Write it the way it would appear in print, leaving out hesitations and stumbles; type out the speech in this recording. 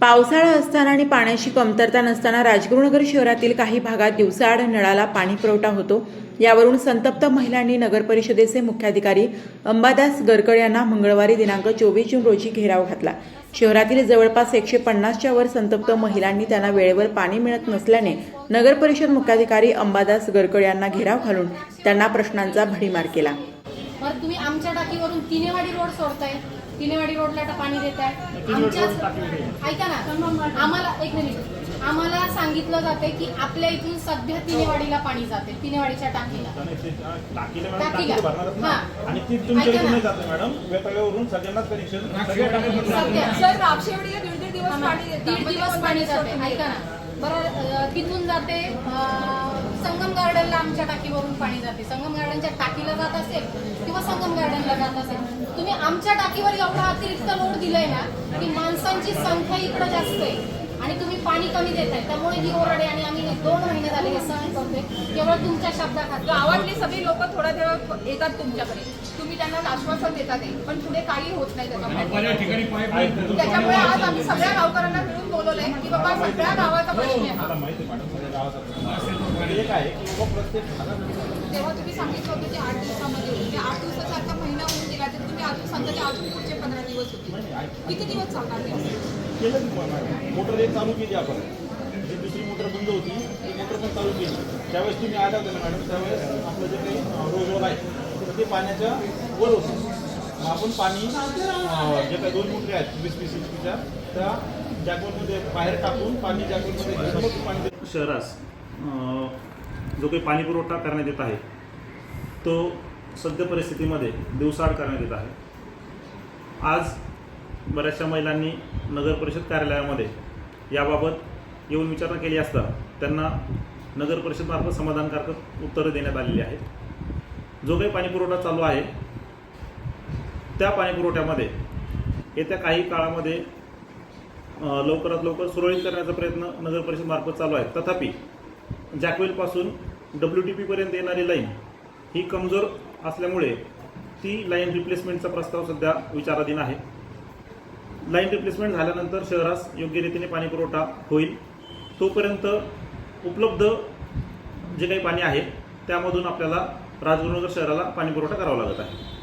पावसाळा असताना आणि पाण्याची कमतरता नसताना राजगुरुनगर शहरातील काही भागात दिवसाआड नळाला पाणी पुरवठा होतो। यावरून संतप्त महिलांनी नगर परिषदेचे मुख्याधिकारी अंबादास गरकड यांना मंगळवारी दिनांक 24 जून रोजी घेराव घातला। शहरातील जवळपास 150च्या वर संतप्त महिलांनी त्यांना वेळेवर पाणी मिळत नसल्याने नगर परिषद मुख्याधिकारी अंबादास गरकड यांना घेराव घालून त्यांना प्रश्नांचा भडीमार केला। बरं, तुम्ही आमच्या टाकीवरून तिनेवाडी रोड सोडताय, तिनेवाडी रोडला पाणी देताय। ऐका ना, आम्हाला एक मिनिट, आम्हाला सांगितलं जाते की आपल्या इथून सध्या तिनेवाडीला पाणी जाते, तिनेवाडीच्या टाकीला आणि ती तुमच्या इथून जाते मॅडम, वेताळ्यावरून सगळ्यांनाच कनेक्शन सर रापशेवाडीला दीड दिवस पाणी जाते। ऐका ना, बरं तिथून जाते संगम गार्डनला आमच्या टाकीवरून पाणी जाते, संगम गार्डनच्या टाकीला जात असेल किंवा संगम गार्डनला जात असेल। तुम्ही आमच्या टाकीवर एवढा अतिरिक्त लोड दिलाय ना की माणसांची संख्या इकडे जास्त आहे आणि तुम्ही पाणी कमी देताय, त्यामुळे ही ओरड आहे। आणि आम्ही 2 महिने झाले हे सहन करतोय केवळ तुमच्या शब्दाखाली। गावातले सगळे लोक थोडा वेळ येतात तुमच्याकडे, तुम्ही त्यांना आश्वासन देतात पण पुढे काही होत नाही त्याच्यामुळे आज आम्ही सगळ्या गावकऱ्यांना मिळून बोलवलंय की बाबा सगळ्या गावाचा प्रश्न आहे। तेव्हा तुम्ही सांगितलं होतं की 8 दिवसामध्ये होईल, ते 8 दिवसाचा आता महिना होऊन गेला तर तुम्ही अजून समजा अजून पुढचे 15 दिवस होते, किती दिवस चालणार ते? मोटर एक चालू केली आपण, जी दुसरी मोटर बंद होती ती मोटर पण चालू केली। त्यावेळेस तुम्ही आला होता मॅडम, त्यावेळेस आपलं जे काही रोजवर आहे ते पाण्याच्या वर होतं। आपण पाणी जे काही 2 मोटरी आहेत 20-20 इंचच्या, त्या जॅकवरमध्ये बाहेर टाकून पाणी जॅकवरमध्ये घेऊन पाणी शहरास जो काही पाणी पुरवठा करण्यात येत आहे तो सद्य परिस्थितीमध्ये दिवसाआड करण्यात येत आहे। आज बऱ्याचशा महिलांनी नगर परिषद कार्यालयामध्ये याबाबत येऊन विचारणा केली असता त्यांना नगर परिषदमार्फत समाधानकारक उत्तरं देण्यात आलेली आहेत। जो काही पाणी पुरवठा चालू आहे त्या पाणी पुरवठ्यामध्ये येत्या काही काळामध्ये लवकरात लवकर सुरळीत करण्याचा प्रयत्न नगर परिषदमार्फत चालू आहे। तथापि जॅकवेलपासून WTP पर्यंत येणारी लाईन ही कमजोर असल्यामुळे ती लाईन रिप्लेसमेंटचा प्रस्ताव सध्या विचाराधीन आहे। लाईन रिप्लेसमेंट झाल्यानंतर शहरास योग्य रीतीने पाणी पुरवठा होईल। तोपर्यंत उपलब्ध जे काही पाणी आहे त्यामधून आपल्याला राजगुरुनगर शहराला पाणी पुरवठा करावा लागत आहे।